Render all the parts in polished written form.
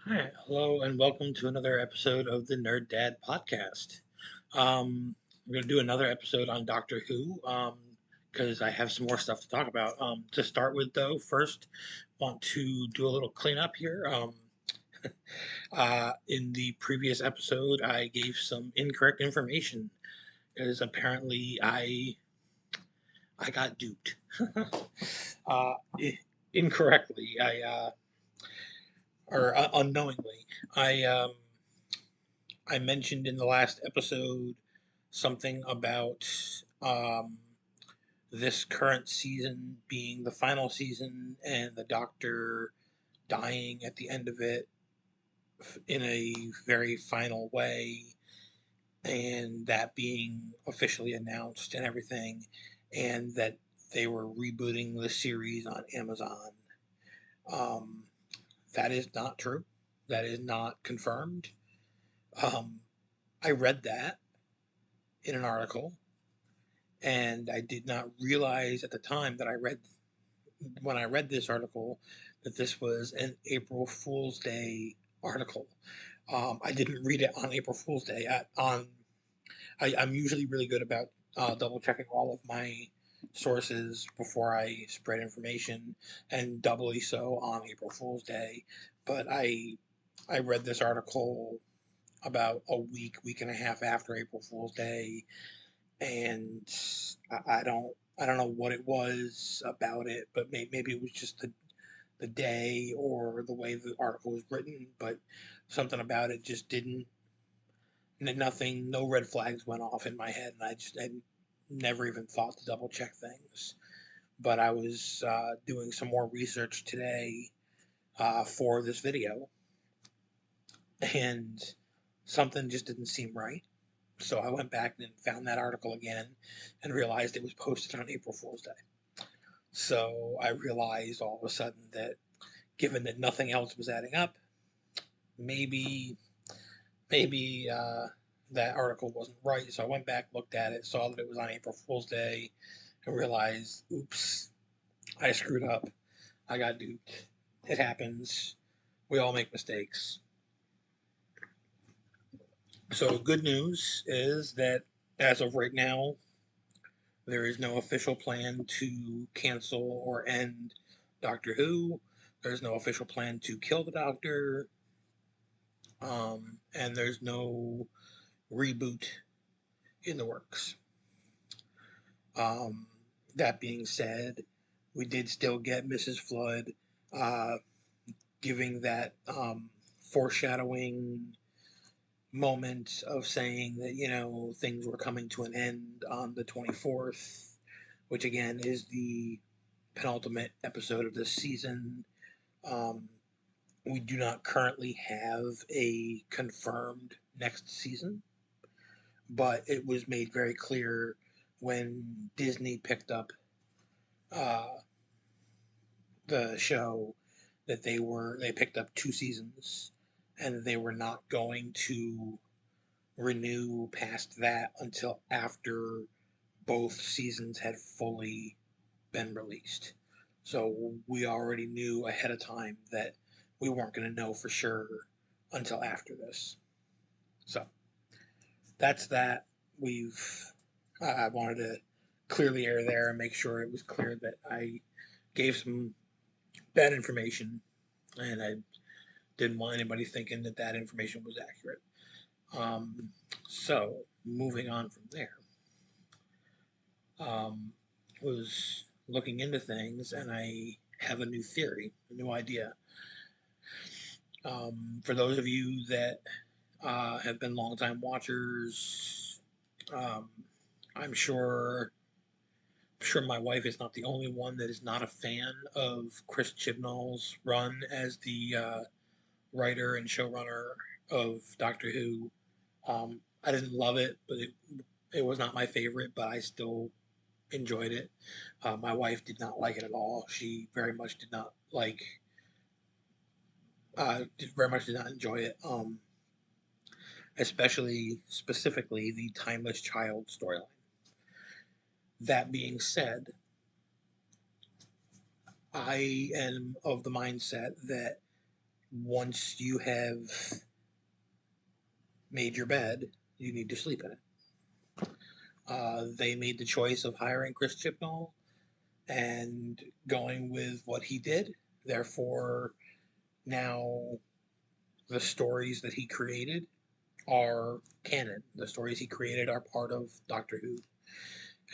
Hi, hello, and welcome to another episode of the Nerd Dad podcast. I'm going to do another episode on Doctor Who because I have some more stuff to talk about. To start with, though, first, want to do a little cleanup here. In the previous episode, I gave some incorrect information, as apparently I got duped uh, incorrectly. Unknowingly. I mentioned in the last episode something about um, this current season being the final season and the Doctor dying at the end of it in a very final way, and that being officially announced and everything, and that they were rebooting the series on Amazon. Um, that is not true. That is not confirmed. Um, I read that in an article, and I did not realize at the time that I read when I read this article that this was an April Fool's Day article. I didn't read it on April Fool's Day. I'm usually really good about double checking all of my sources before I spread information, and doubly so on April Fool's Day. But I read this article about a week and a half after April Fool's Day, and I don't know what it was about it, but maybe it was just the day or the way the article was written, but something about it just didn't. Nothing, no red flags went off in my head, and I never even thought to double check things. But I was doing some more research today for this video, and something just didn't seem right. So I went back and found that article again and realized it was posted on April Fool's Day. So I realized all of a sudden that given that nothing else was adding up, maybe maybe that article wasn't right. So I went back, looked at it, saw that it was on April Fool's Day, and realized, oops, I screwed up. I got duped. It happens. We all make mistakes. So good news is that as of right now, there is no official plan to cancel or end Doctor Who. There's no official plan to kill the Doctor. And there's no reboot in the works. Um, that being said, we did still get Mrs. Flood uh, giving that foreshadowing moment of saying that, things were coming to an end on the 24th, which again is the penultimate episode of this season. Um, we do not currently have a confirmed next season, but it was made very clear when Disney picked up uh, the show that they picked up 2 seasons, and they were not going to renew past that until after both seasons had fully been released. So we already knew ahead of time that we weren't going to know for sure until after this. So that's that. I wanted to clear the air there and make sure it was clear that I gave some bad information, and I didn't want anybody thinking that that information was accurate. So moving on from there, um, was looking into things, and I have a new theory, a new idea. For those of you that have been longtime watchers, um, I'm sure my wife is not the only one that is not a fan of Chris Chibnall's run as the writer and showrunner of Doctor Who. I didn't love it, but it was not my favorite, but I still enjoyed it. My wife did not like it at all. She very much did not like, very much did not enjoy it. Especially specifically the Timeless Child storyline. That being said, I am of the mindset that once you have made your bed, you need to sleep in it. They made the choice of hiring Chris Chibnall and going with what he did. Therefore, now the stories that he created are canon. The stories he created are part of Doctor Who.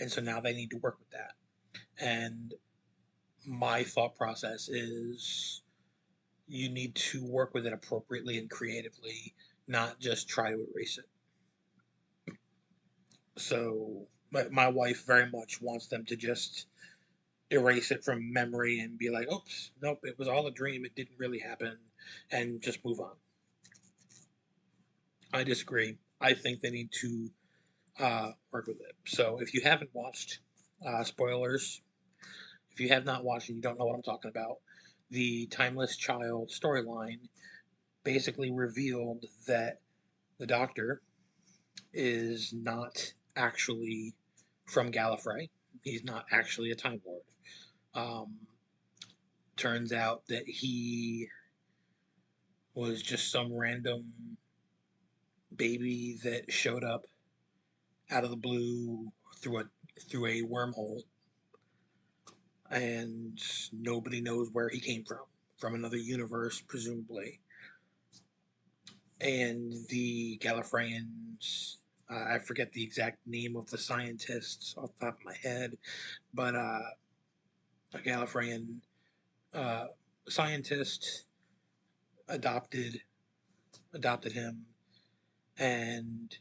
And so now they need to work with that. And my thought process is you need to work with it appropriately and creatively, not just try to erase it. So my wife very much wants them to just erase it from memory and be like, oops, nope, it was all a dream, it didn't really happen, and just move on. I disagree. I think they need to work with it. So if you haven't watched, spoilers, if you have not watched and you don't know what I'm talking about, the Timeless Child storyline basically revealed that the Doctor is not actually from Gallifrey. He's not actually a Time Lord. Um, Turns out that he was just some random baby that showed up out of the blue through a wormhole, and nobody knows where he came from another universe, presumably. And the Gallifreyans, I forget the exact name of the scientists off the top of my head, but a Gallifreyan uh, scientist adopted adopted him and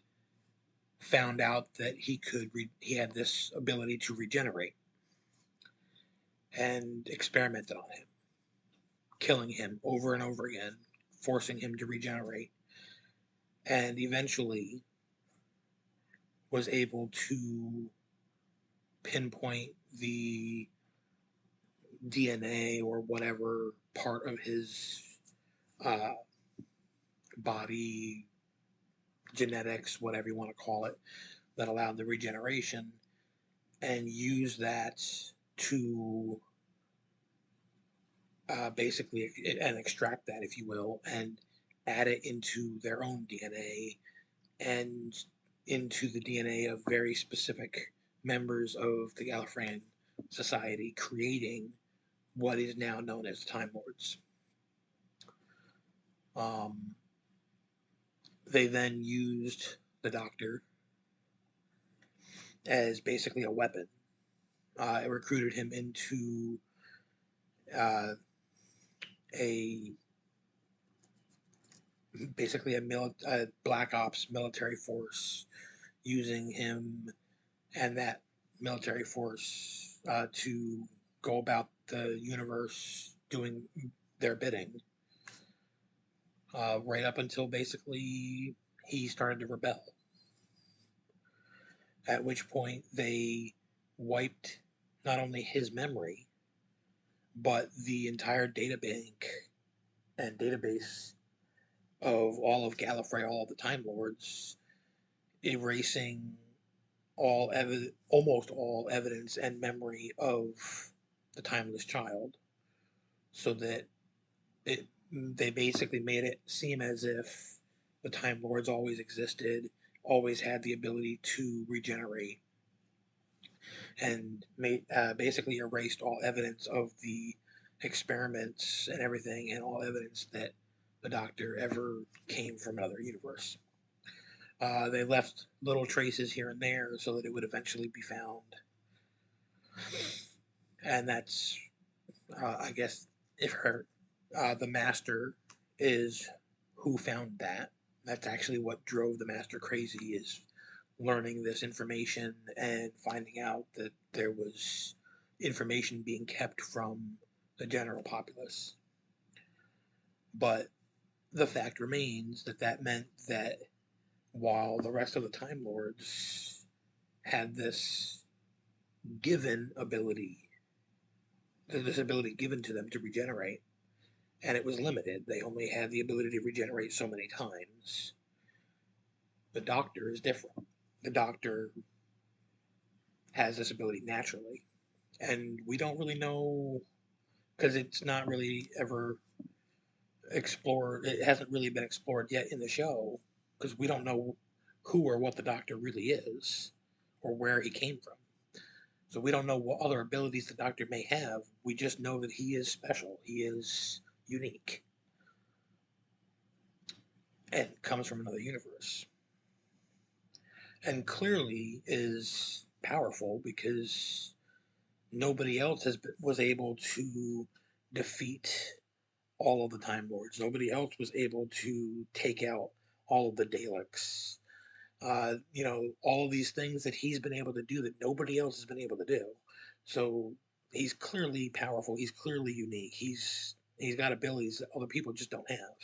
found out that he had this ability to regenerate, and experimented on him, killing him over and over again, forcing him to regenerate, and eventually was able to pinpoint the DNA or whatever part of his uh, body, genetics, whatever you want to call it, that allowed the regeneration, and use that to basically and extract that, if you will, and add it into their own DNA and into the DNA of very specific members of the Gallifreyan society, creating what is now known as Time Lords. Um, they then used the Doctor as basically a weapon. It recruited him into uh, a basically a black ops military force, using him and that military force to go about the universe doing their bidding, right up until basically he started to rebel. At which point they wiped not only his memory, but the entire data bank and database of all of Gallifrey, all of the Time Lords, erasing almost all evidence and memory of the Timeless Child, so that they basically made it seem as if the Time Lords always existed, always had the ability to regenerate, and basically erased all evidence of the experiments and everything, and all evidence that the Doctor ever came from another universe. They left little traces here and there so that it would eventually be found, and that's, I guess, if the Master is who found that. That's actually what drove the Master crazy, is learning this information and finding out that there was information being kept from the general populace. But the fact remains that that meant that while the rest of the Time Lords had given ability, this ability given to them to regenerate, and it was limited. They only had the ability to regenerate so many times. The Doctor is different. The Doctor has this ability naturally, and we don't really know because it's not really ever explored. It hasn't really been explored yet in the show because we don't know who or what the Doctor really is or where he came from. So we don't know what other abilities the Doctor may have. We just know that he is special. He is unique and comes from another universe. And clearly is powerful because nobody else was able to defeat all of the Time Lords. Nobody else was able to take out all of the Daleks. All of these things that he's been able to do that nobody else has been able to do. So he's clearly powerful. He's clearly unique. He's got abilities that other people just don't have.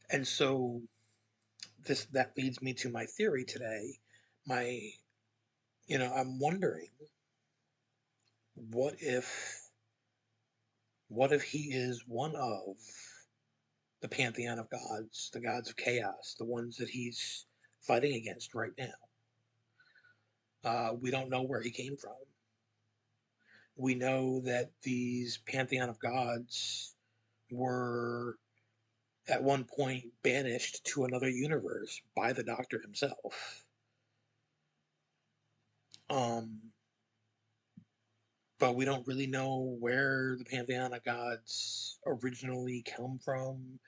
And so that leads me to my theory today. I'm wondering, what if he is one of the pantheon of gods, the gods of chaos, the ones that he's fighting against right now? We don't know where he came from. We know that these pantheon of gods were at one point banished to another universe by the Doctor himself. But we don't really know where the pantheon of gods originally come from.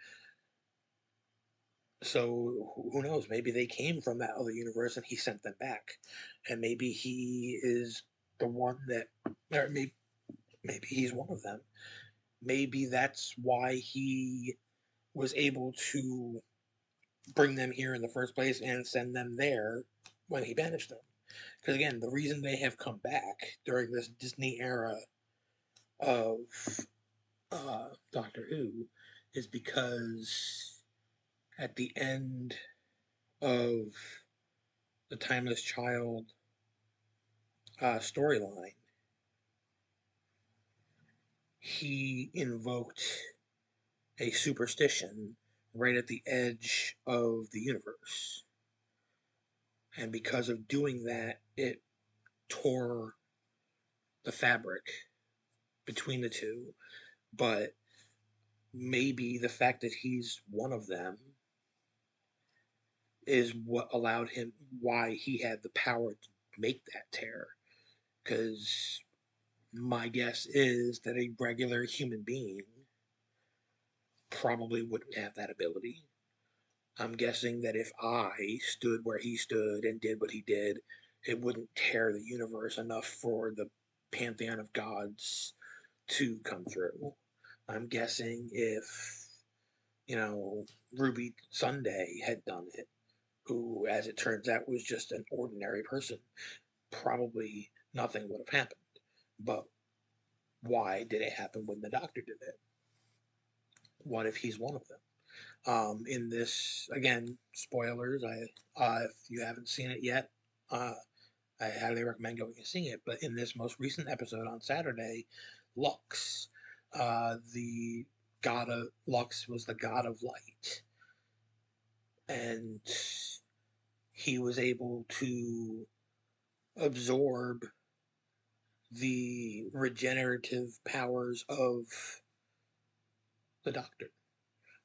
So who knows? Maybe they came from that other universe and he sent them back, and maybe he is the one that, or maybe he's one of them. Maybe that's why he was able to bring them here in the first place and send them there when he banished them. Because again, the reason they have come back during this Disney era of Doctor Who is because at the end of the Timeless Child storyline, he invoked a superstition right at the edge of the universe. And because of doing that, it tore the fabric between the two. But maybe the fact that he's one of them is what allowed him, why he had the power to make that tear. Because my guess is that a regular human being probably wouldn't have that ability. I'm guessing that if I stood where he stood and did what he did, it wouldn't tear the universe enough for the pantheon of gods to come through. I'm guessing if, Ruby Sunday had done it, who, as it turns out, was just an ordinary person, probably nothing would have happened. But why did it happen when the Doctor did it? What if he's one of them? In this, again, spoilers. If you haven't seen it yet, I highly recommend going and seeing it. But in this most recent episode on Saturday, Lux, the god of Lux was the god of light, and he was able to absorb the regenerative powers of the Doctor.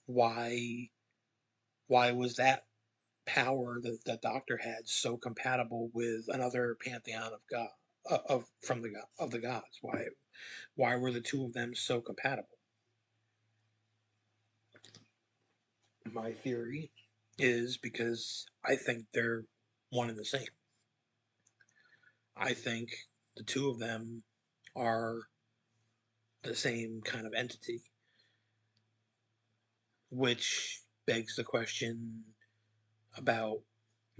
Why? Why was that power that the Doctor had so compatible with another pantheon of God, of the gods? Why were the two of them so compatible? My theory is because I think they're one and the same. I think the two of them are the same kind of entity, which begs the question about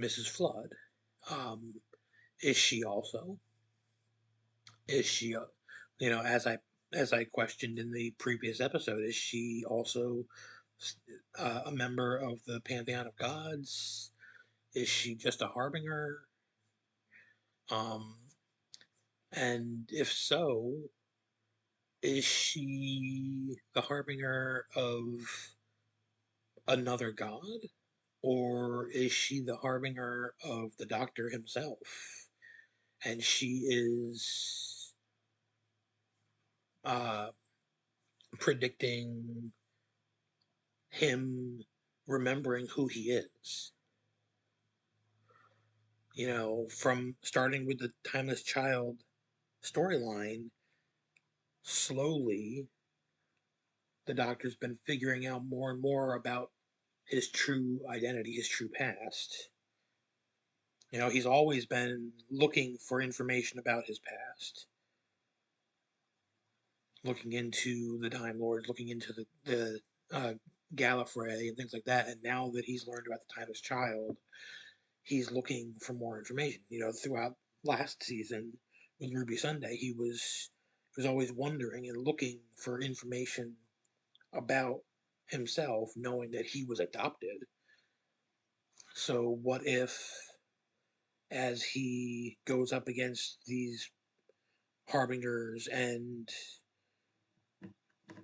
Mrs. Flood. Um, is she also? Is she, as I questioned in the previous episode, is she also a member of the pantheon of gods? Is she just a harbinger? Um, and if so, is she the harbinger of another god? Or is she the harbinger of the Doctor himself? And she is uh, predicting him remembering who he is. You know, from starting with the Timeless Child storyline, slowly the Doctor's been figuring out more and more about his true identity, his true past. You know, he's always been looking for information about his past, looking into the Time Lords, looking into the Gallifrey and things like that. And now that he's learned about the Timeless Child, he's looking for more information. You know, throughout last season with Ruby Sunday, he was always wondering and looking for information about himself, knowing that he was adopted. So what if, as he goes up against these harbingers and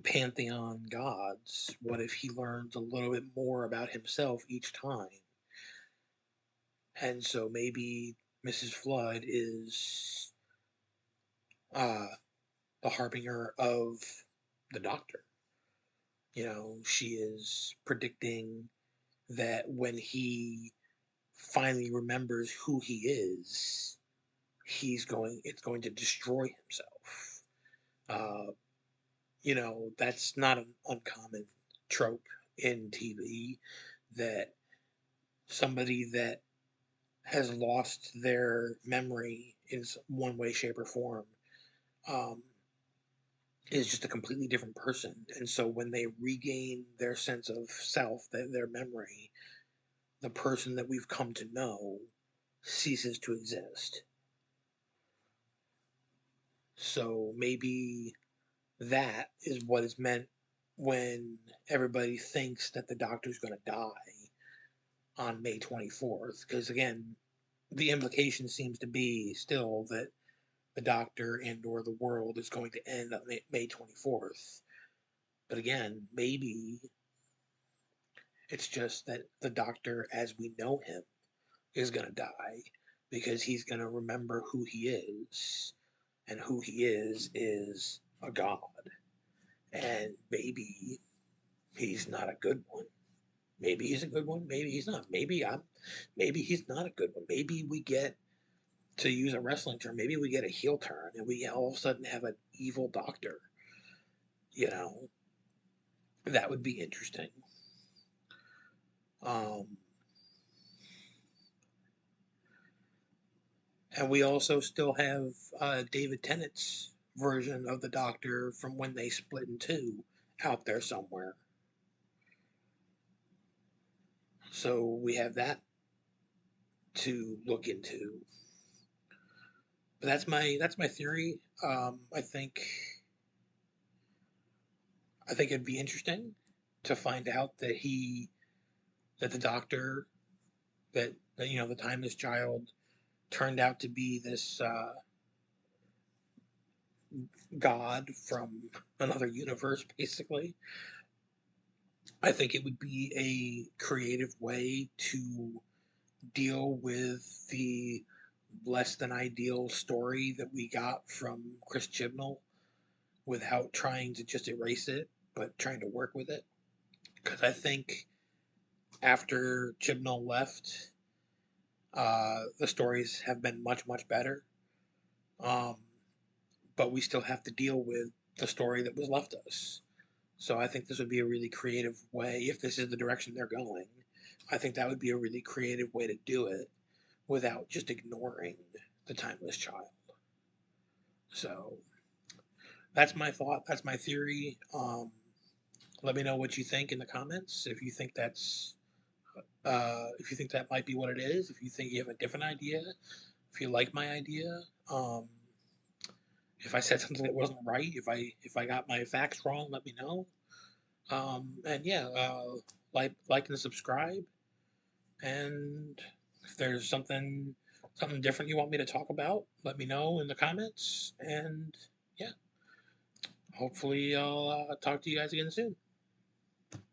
pantheon gods, what if he learns a little bit more about himself each time? And so maybe Mrs. Flood is uh, the harbinger of the Doctor. You know, she is predicting that when he finally remembers who he is, it's going to destroy himself. Uh, you know, that's not an uncommon trope in TV, that somebody that has lost their memory in one way, shape, or form um, is just a completely different person. And so when they regain their sense of self, their memory, the person that we've come to know ceases to exist. So maybe that is what is meant when everybody thinks that the Doctor's going to die on May 24th. Because again, the implication seems to be still that the Doctor and or the world is going to end on May 24th. But again, maybe it's just that the Doctor, as we know him, is going to die because he's going to remember who he is. And who he is a god. And maybe he's not a good one. Maybe he's a good one. Maybe he's not. Maybe he's not a good one. Maybe we get, to use a wrestling term, maybe we get a heel turn and we all of a sudden have an evil Doctor. You know, that would be interesting. Um, and we also still have David Tennant's version of the Doctor from when they split in two out there somewhere. So we have that to look into. But that's my theory. I think it'd be interesting to find out that the Doctor, that you know, the Timeless Child turned out to be this god from another universe, basically. I think it would be a creative way to deal with the less than ideal story that we got from Chris Chibnall without trying to just erase it, but trying to work with it. Because I think after Chibnall left, the stories have been much, much better. Um, but we still have to deal with the story that was left us. So I think this would be a really creative way, if this is the direction they're going. I think that would be a really creative way to do it without just ignoring the Timeless Child. So that's my thought. That's my theory. Let me know what you think in the comments. If you think that might be what it is. If you think you have a different idea. If you like my idea. If I said something that wasn't right. If I got my facts wrong, let me know. And yeah, like and subscribe. And if there's something different you want me to talk about, let me know in the comments. And yeah, hopefully I'll talk to you guys again soon.